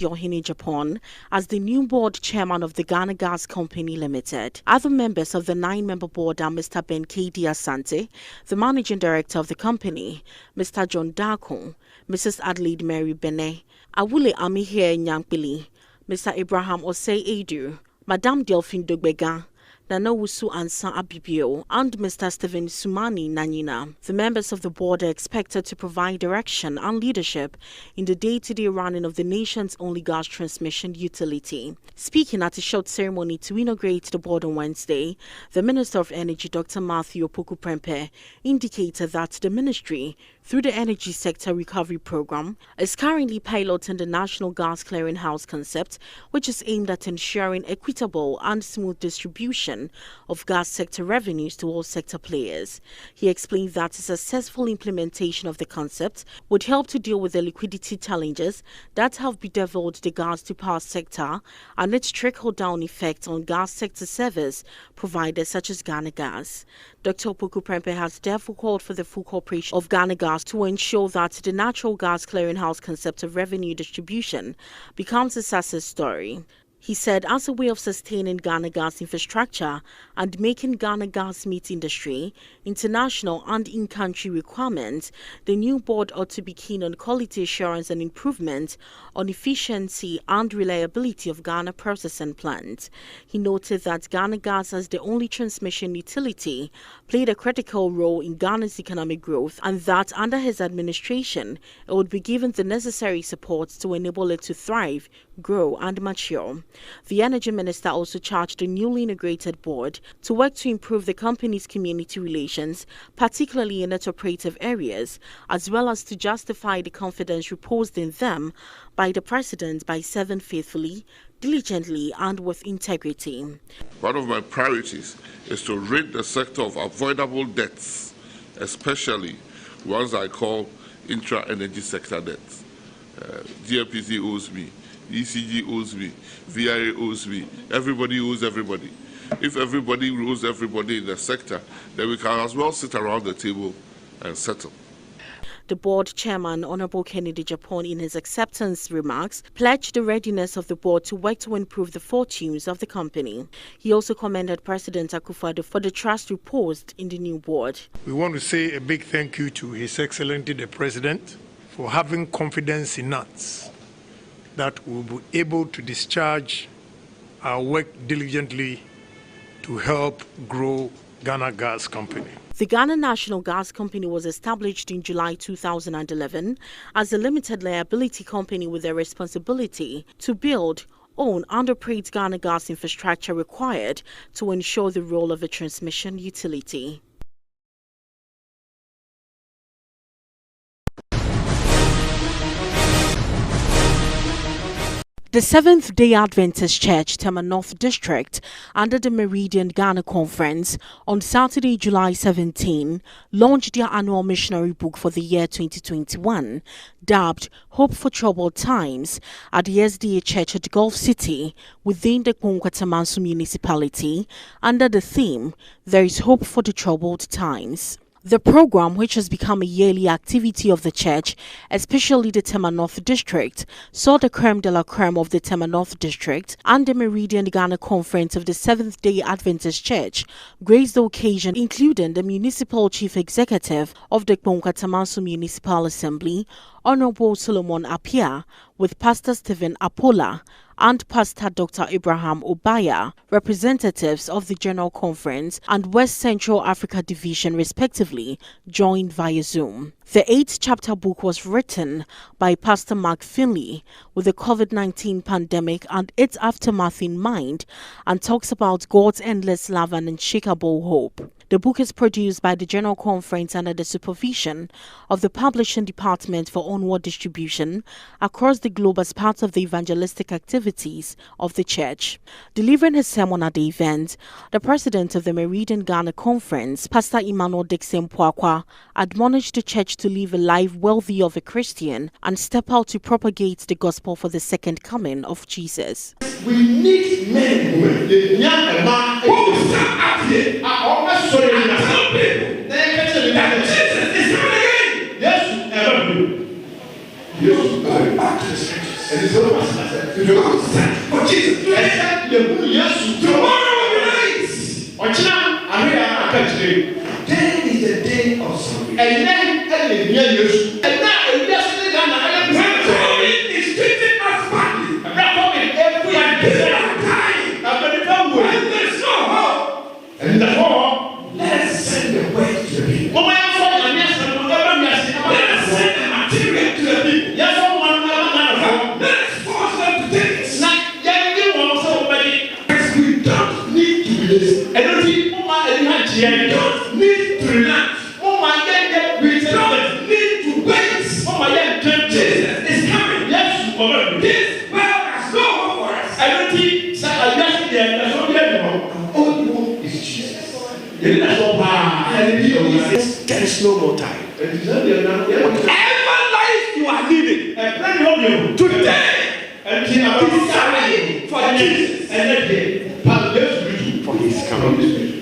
Yohini Japan as the new board chairman of the Ghana Gas Company Limited. Other members of the 9-member board are Mr. Ben K.D. Asante, the managing director of the company, Mr. John Darko, Mrs. Adelaide Mary Bene, Awule Amihie Nyampili, Mr. Abraham Osei Edu, Madame Delphine Dogbega, Nana Wusu Ansa Abibio, and Mr. Stephen Sumani Nanyina. The members of the board are expected to provide direction and leadership in the day-to-day running of the nation's only gas transmission utility. Speaking at a short ceremony to inaugurate the board on Wednesday, the Minister of Energy, Dr. Matthew Opoku-Prempeh, indicated that the ministry, through the Energy Sector Recovery Program, is currently piloting the National Gas Clearinghouse concept, which is aimed at ensuring equitable and smooth distribution of gas sector revenues to all sector players. He explained that a successful implementation of the concept would help to deal with the liquidity challenges that have bedeviled the gas to power sector and its trickle-down effect on gas sector service providers such as Ghana Gas. Dr. Opoku-Prempeh has therefore called for the full cooperation of Ghana Gas to ensure that the Natural Gas Clearinghouse concept of revenue distribution becomes a success story. He said, as a way of sustaining Ghana Gas infrastructure and making Ghana Gas meet industry, international and in-country requirements, the new board ought to be keen on quality assurance and improvement on efficiency and reliability of Ghana processing plants. He noted that Ghana Gas, as the only transmission utility, played a critical role in Ghana's economic growth, and that under his administration, it would be given the necessary support to enable it to thrive, grow and mature. The Energy Minister also charged the newly integrated board to work to improve the company's community relations, particularly in its operative areas, as well as to justify the confidence reposed in them by the President by serving faithfully, diligently and with integrity. One of my priorities is to rid the sector of avoidable debts, especially ones I call intra-energy sector debts. GLPC owes me, ECG owes me, VIA owes me, everybody owes everybody. If everybody owes everybody in the sector, then we can as well sit around the table and settle. The board chairman, Honorable Kennedy Japan, in his acceptance remarks, pledged the readiness of the board to work to improve the fortunes of the company. He also commended President Akufo-Addo for the trust reposed in the new board. We want to say a big thank you to His Excellency the President for having confidence in us that we'll be able to discharge our work diligently to help grow Ghana Gas Company. The Ghana National Gas Company was established in July 2011 as a limited liability company with a responsibility to build, own and operate Ghana gas infrastructure required to ensure the role of a transmission utility. The Seventh-day Adventist Church, Tema North District, under the Meridian Ghana Conference, on Saturday, July 17, launched their annual missionary book for the year 2021, dubbed Hope for Troubled Times, at the SDA Church at Gulf City, within the Kwankwattamanso municipality, under the theme, There is Hope for the Troubled Times. The program, which has become a yearly activity of the church, especially the Tema North District, saw the creme de la creme of the Tema North District and the Meridian Ghana Conference of the Seventh-day Adventist Church grace the occasion, including the Municipal Chief Executive of the Kwankwattamanso Municipal Assembly, Honorable Solomon Apia, with Pastor Stephen Apola and Pastor Dr. Abraham Obaya, representatives of the General Conference and West Central Africa Division respectively, joined via Zoom. The 8th-chapter book was written by Pastor Mark Finley with the COVID-19 pandemic and its aftermath in mind, and talks about God's endless love and unshakable hope. The book is produced by the General Conference under the supervision of the Publishing Department for onward distribution across the globe as part of the evangelistic activities of the Church. Delivering his sermon at the event, the President of the Meridian Ghana Conference, Pastor Emmanuel Dixon Poakwa, admonished the Church to live a life worthy of a Christian and step out to propagate the gospel for the second coming of Jesus. We need men and women who will stand up here. That Jesus is coming again. Yes, ever do. Yes, back to the churches. And it's over. You don't stand for Jesus. Tomorrow will be nice. Today is the day of salvation. And then COVID is treating us badly. And there's no hope. And therefore, let's send the word to the people. Let's send the material to the people. Let's force them to take it. We don't need to be lazy. We don't need to relax. We don't need to wait. Jesus is coming. This world has no hope for us. All we want is Jesus. There is no more time. Whatever life you are living today, decide for Jesus. For his coming.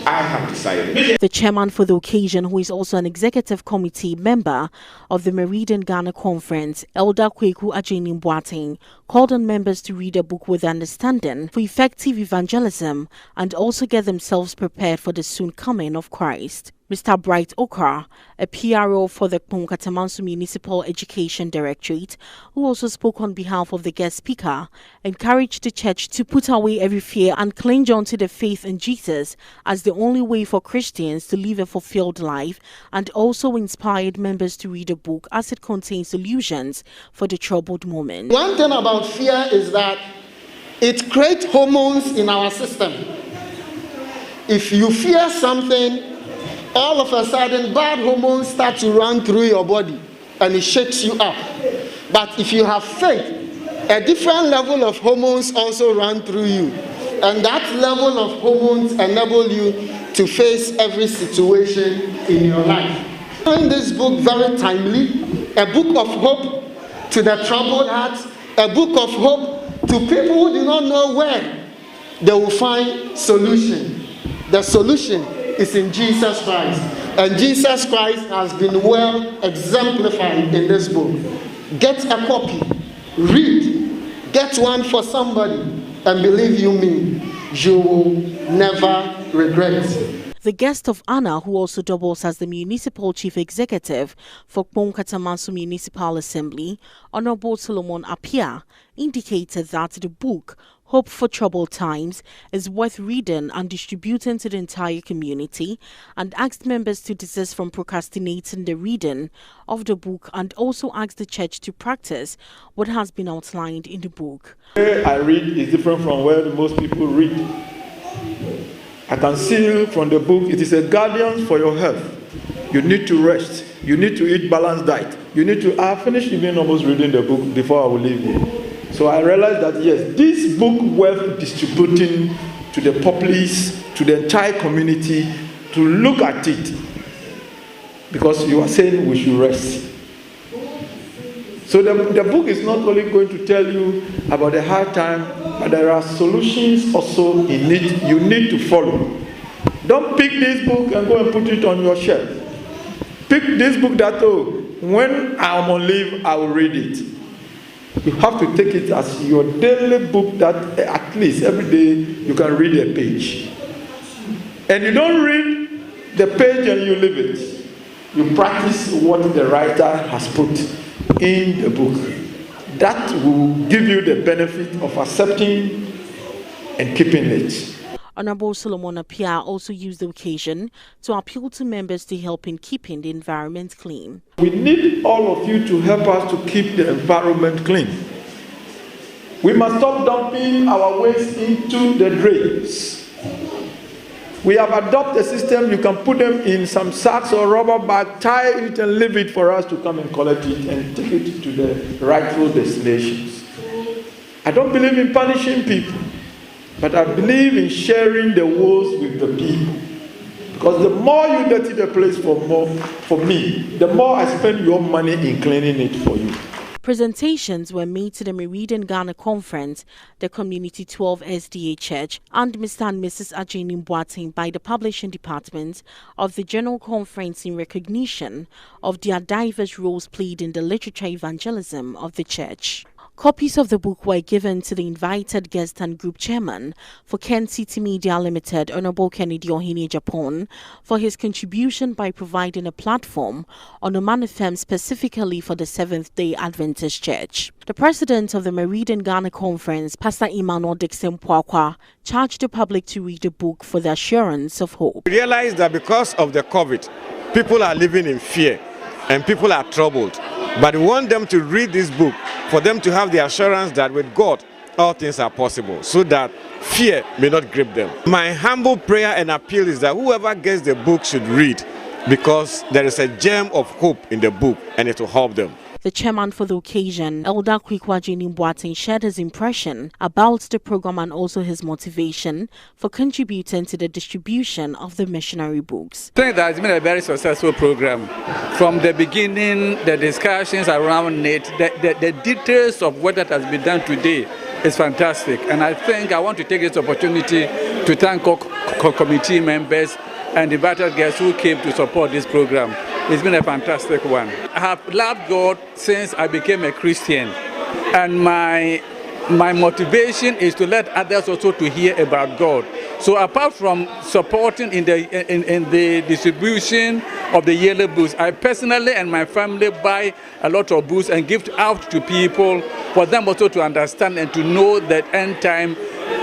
I have decided. The chairman for the occasion, who is also an executive committee member of the Meridian Ghana Conference, Elder Kweku Ajeni Boateng, called on members to read a book with understanding for effective evangelism and also get themselves prepared for the soon coming of Christ. Mr. Bright Okra, a PRO for the Katamanso Municipal Education Directorate, who also spoke on behalf of the guest speaker, encouraged the church to put away every fear and cling on to the faith in Jesus as the only way for Christians to live a fulfilled life, and also inspired members to read a book as it contains solutions for the troubled moment. One thing about fear is that it creates hormones in our system. If you fear something, all of a sudden bad hormones start to run through your body and it shakes you up. But if you have faith, a different level of hormones also run through you, and that level of hormones enable you to face every situation in your life. I find this book very timely, a book of hope to the troubled hearts, a book of hope to people who do not know where they will find solution. The solution is in Jesus Christ. And Jesus Christ has been well exemplified in this book. Get a copy, read, get one for somebody, and believe you me, you will never regret. The guest of honor, who also doubles as the municipal chief executive for Katamanso Municipal Assembly, Honorable Solomon Apia, indicated that the book, Hope for Troubled Times, is worth reading and distributing to the entire community, and asked members to desist from procrastinating the reading of the book, and also asked the church to practice what has been outlined in the book. Where I read is different from where most people read. I can see from the book, it is a guardian for your health. You need to rest. You need to eat balanced diet. You need to, I finished even almost reading the book before I will leave you. So I realized that yes, this book worth distributing to the populace, to the entire community, to look at it. Because you are saying we should rest. So the book is not only going to tell you about the hard time, but there are solutions also in it you need to follow. Don't pick this book and go and put it on your shelf. Pick this book that, when I'm on leave, I will read it. You have to take it as your daily book that at least every day you can read a page. And you don't read the page and you leave it. You practice what the writer has put in the book. That will give you the benefit of accepting and keeping it. Honorable Solomon Apia also used the occasion to appeal to members to help in keeping the environment clean. We need all of you to help us to keep the environment clean. We must stop dumping our waste into the drains. We have adopted a system, you can put them in some sacks or rubber bag, tie it and leave it for us to come and collect it and take it to the rightful destinations. I don't believe in punishing people, but I believe in sharing the woes with the people. Because the more you dirty the place for me, the more I spend your money in cleaning it for you. Presentations were made to the Meridian Ghana Conference, the Community 12 SDA Church, and Mr. and Mrs. Ajeni Boateng by the Publishing Department of the General Conference in recognition of their diverse roles played in the literature evangelism of the church. Copies of the book were given to the invited guest and group chairman for Kencity Media Limited, Honorable Kennedy Ohene Japan, for his contribution by providing a platform on a manifest specifically for the Seventh-day Adventist Church. The president of the Meridian Ghana Conference, Pastor Emmanuel Dixon Pwakwa, charged the public to read the book for the assurance of hope. We realize that because of the COVID, people are living in fear and people are troubled. But we want them to read this book for them to have the assurance that with God, all things are possible, so that fear may not grip them. My humble prayer and appeal is that whoever gets the book should read, because there is a gem of hope in the book and it will help them. The chairman for the occasion, Elder Kwikwa Ajeni Boateng, shared his impression about the program and also his motivation for contributing to the distribution of the missionary books. I think that has been a very successful program. From the beginning, the discussions around NET, the details of what that has been done today is fantastic. And I think I want to take this opportunity to thank all committee members and invited guests who came to support this program. It's been a fantastic one. I have loved God since I became a Christian, and my motivation is to let others also to hear about God. So apart from supporting in the distribution of the yearly books, I personally and my family buy a lot of books and give out to people for them also to understand and to know that end time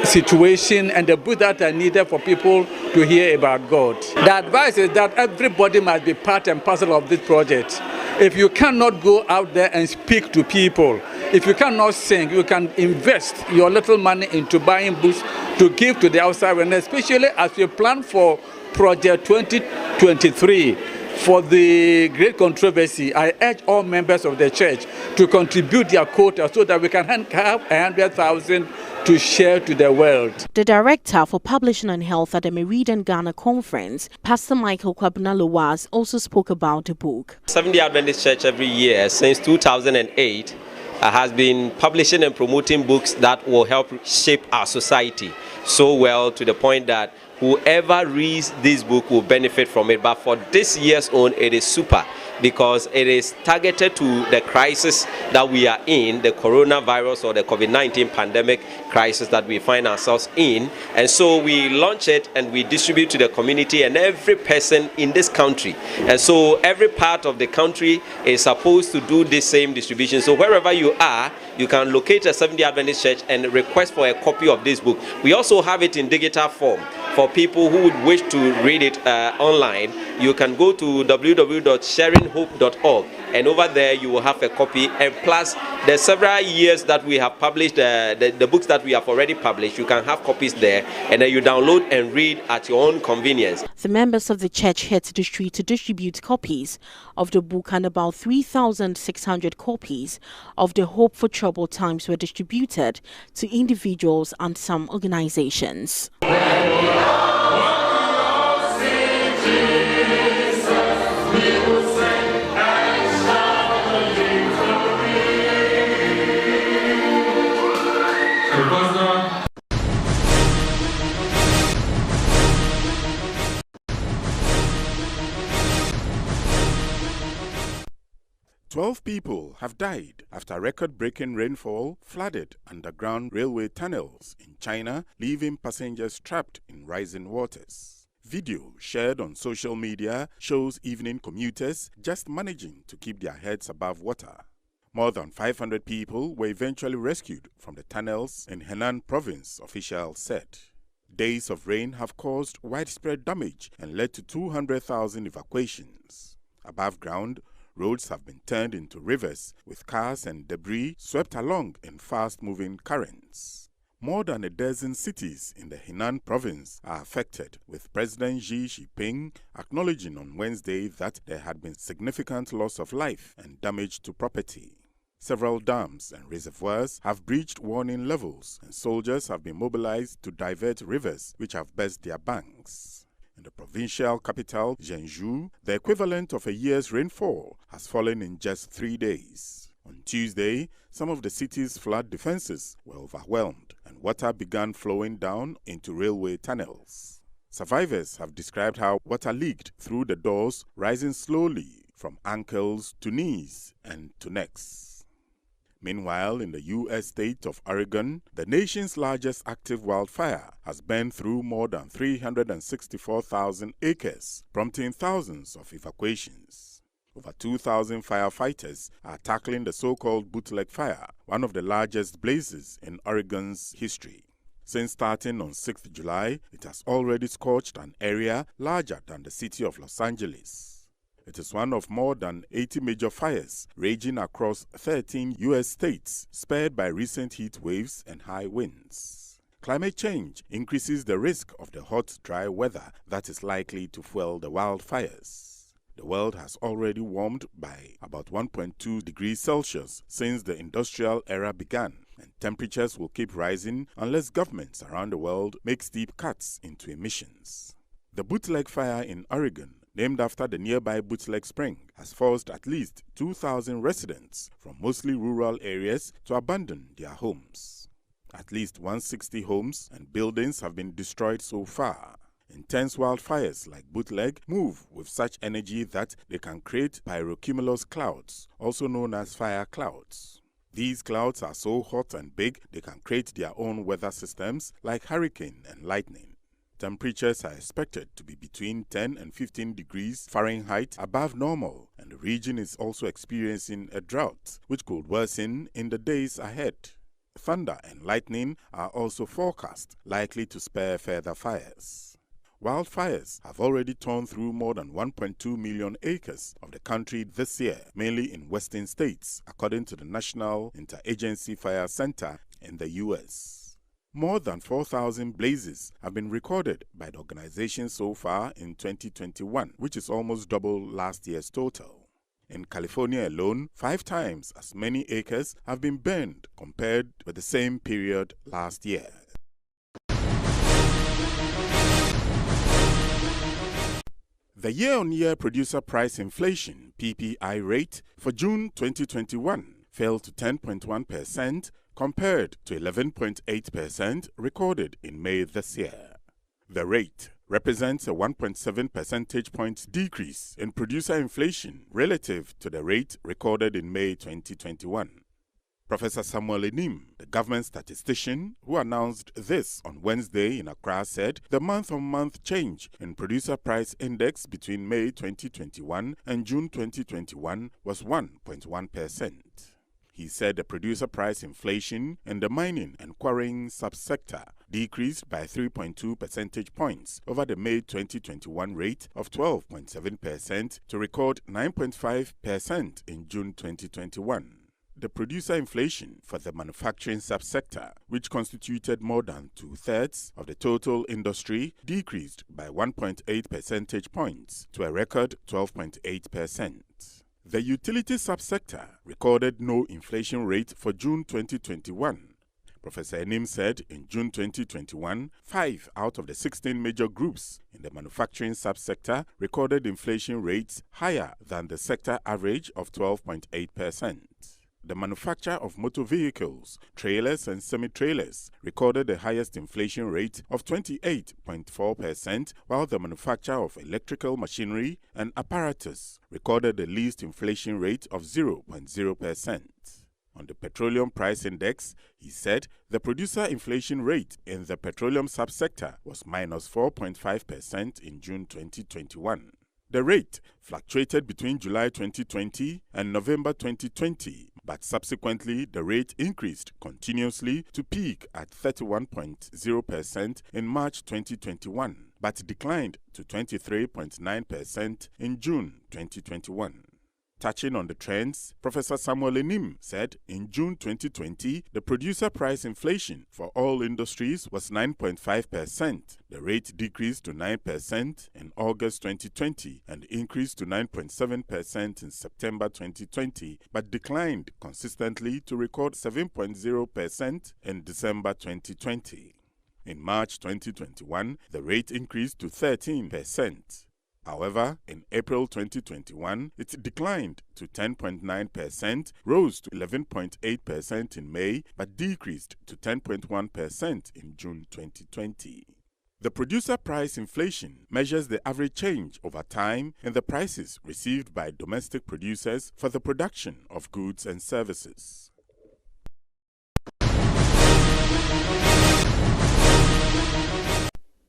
situation and the books that are needed for people to hear about God. The advice is that everybody must be part and parcel of this project. If you cannot go out there and speak to people, if you cannot sing, you can invest your little money into buying books to give to the outside, and especially as you plan for Project 2023 for the Great Controversy. I urge all members of the church to contribute their quota so that we can have 100,000 to share to the world. The Director for Publishing and Health at the Meridian Ghana Conference, Pastor Michael Kwabena Lewis, also spoke about the book. Seventh-day Adventist Church every year since 2008 has been publishing and promoting books that will help shape our society so well to the point that whoever reads this book will benefit from it. But for this year's own, it is super, because it is targeted to the crisis that we are in, the coronavirus or the COVID-19 pandemic crisis that we find ourselves in. And so we launch it and we distribute to the community and every person in this country. And so every part of the country is supposed to do the same distribution. So wherever you are, you can locate a Seventh-day Adventist church and request for a copy of this book. We also have it in digital form. For people who would wish to read it online, you can go to www.sharinghope.org, and over there you will have a copy. And plus, the several years that we have published, the books that we have already published, you can have copies there, and then you download and read at your own convenience. The members of the church hit the street to distribute copies of the book, and about 3,600 copies of the Hope for Troubled Times were distributed to individuals and some organizations. Twelve people have died after record-breaking rainfall flooded underground railway tunnels in China, leaving passengers trapped in rising waters. Video shared on social media shows evening commuters just managing to keep their heads above water. More than 500 people were eventually rescued from the tunnels in Henan province, officials said. Days of rain have caused widespread damage and led to 200,000 evacuations. Above ground, roads have been turned into rivers, with cars and debris swept along in fast-moving currents. More than a dozen cities in the Henan province are affected, with President Xi Jinping acknowledging on Wednesday that there had been significant loss of life and damage to property. Several dams and reservoirs have breached warning levels, and soldiers have been mobilized to divert rivers which have burst their banks. In the provincial capital, Zhengzhou, the equivalent of a year's rainfall has fallen in just 3 days. On Tuesday, some of the city's flood defenses were overwhelmed and water began flowing down into railway tunnels. Survivors have described how water leaked through the doors, rising slowly from ankles to knees and to necks. Meanwhile, in the U.S. state of Oregon, the nation's largest active wildfire has burned through more than 364,000 acres, prompting thousands of evacuations. Over 2,000 firefighters are tackling the so-called bootleg fire, one of the largest blazes in Oregon's history. Since starting on 6th July, it has already scorched an area larger than the city of Los Angeles. It is one of more than 80 major fires raging across 13 U.S. states, spurred by recent heat waves and high winds. Climate change increases the risk of the hot, dry weather that is likely to fuel the wildfires. The world has already warmed by about 1.2 degrees Celsius since the industrial era began, and temperatures will keep rising unless governments around the world make steep cuts into emissions. The bootleg fire in Oregon, named after the nearby Bootleg Spring, has forced at least 2,000 residents from mostly rural areas to abandon their homes. At least 160 homes and buildings have been destroyed so far. Intense wildfires like bootleg move with such energy that they can create pyrocumulus clouds, also known as fire clouds. These clouds are so hot and big they can create their own weather systems like hurricane and lightning. Temperatures are expected to be between 10 and 15 degrees Fahrenheit above normal, and the region is also experiencing a drought, which could worsen in the days ahead. Thunder and lightning are also forecast, likely to spur further fires. Wildfires have already torn through more than 1.2 million acres of the country this year, mainly in western states, according to the National Interagency Fire Center in the U.S. More than 4,000 blazes have been recorded by the organization so far in 2021, which is almost double last year's total. In California alone, 5 times as many acres have been burned compared with the same period last year. The year-on-year producer price inflation (PPI) rate for June 2021 fell to 10.1% compared to 11.8% recorded in May this year. The rate represents a 1.7 percentage point decrease in producer inflation relative to the rate recorded in May 2021. Professor Samuel Enim, the government statistician who announced this on Wednesday in Accra, said the month-on-month change in producer price index between May 2021 and June 2021 was 1.1%. He said the producer price inflation in the mining and quarrying subsector decreased by 3.2 percentage points over the May 2021 rate of 12.7% to record 9.5% in June 2021. The producer inflation for the manufacturing subsector, which constituted more than 2/3 of the total industry, decreased by 1.8 percentage points to a record 12.8%. The utility subsector recorded no inflation rate for June 2021. Professor Enim said in June 2021, 5 out of the 16 major groups in the manufacturing subsector recorded inflation rates higher than the sector average of 12.8%. The manufacture of motor vehicles, trailers and semi-trailers recorded the highest inflation rate of 28.4%, while the manufacture of electrical machinery and apparatus recorded the least inflation rate of 0.0%. On the petroleum price index, he said the producer inflation rate in the petroleum subsector was -4.5% in June 2021. The rate fluctuated between July 2020 and November 2020, but subsequently the rate increased continuously to peak at 31.0% in March 2021, but declined to 23.9% in June 2021. Touching on the trends, Professor Samuel Enim said in June 2020, the producer price inflation for all industries was 9.5%. The rate decreased to 9% in August 2020 and increased to 9.7% in September 2020, but declined consistently to record 7.0% in December 2020. In March 2021, the rate increased to 13%. However, in April 2021, it declined to 10.9%, rose to 11.8% in May, but decreased to 10.1% in June 2020. The producer price inflation measures the average change over time in the prices received by domestic producers for the production of goods and services.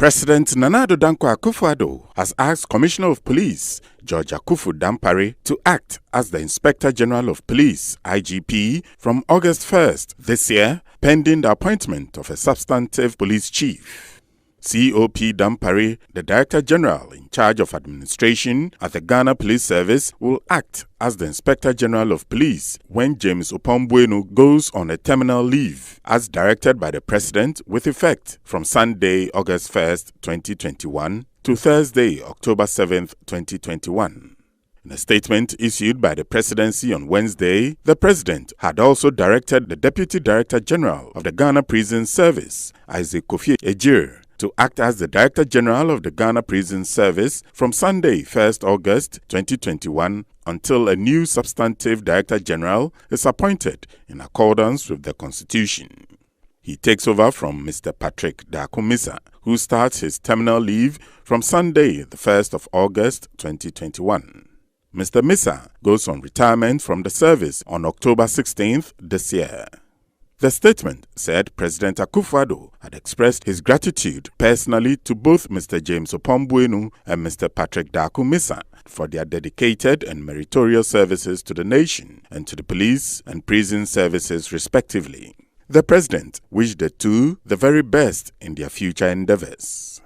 President Nana Addo Dankwa Akufo-Addo has asked Commissioner of Police George Akuffo Dampare to act as the Inspector General of Police (IGP) from August 1st this year, pending the appointment of a substantive police chief. COP Dampare, the Director General in charge of administration at the Ghana Police Service, will act as the Inspector General of Police when James Opombuenu goes on a terminal leave, as directed by the President, with effect from Sunday, August 1st, 2021 to Thursday, October 7th, 2021. In a statement issued by the Presidency on Wednesday, the President had also directed the Deputy Director General of the Ghana Prison Service, Isaac Kofi Ejir, to act as the Director General of the Ghana Prison Service from Sunday, 1st August 2021 until a new substantive Director General is appointed in accordance with the Constitution. He takes over from Mr. Patrick Dakumisa, who starts his terminal leave from Sunday, the 1st of August 2021. Mr. Misa goes on retirement from the service on October 16th this year. The statement said President Akufo-Addo had expressed his gratitude personally to both Mr. James Opombuenu and Mr. Patrick Dakumisa for their dedicated and meritorious services to the nation and to the police and prison services respectively. The President wished the two the very best in their future endeavors.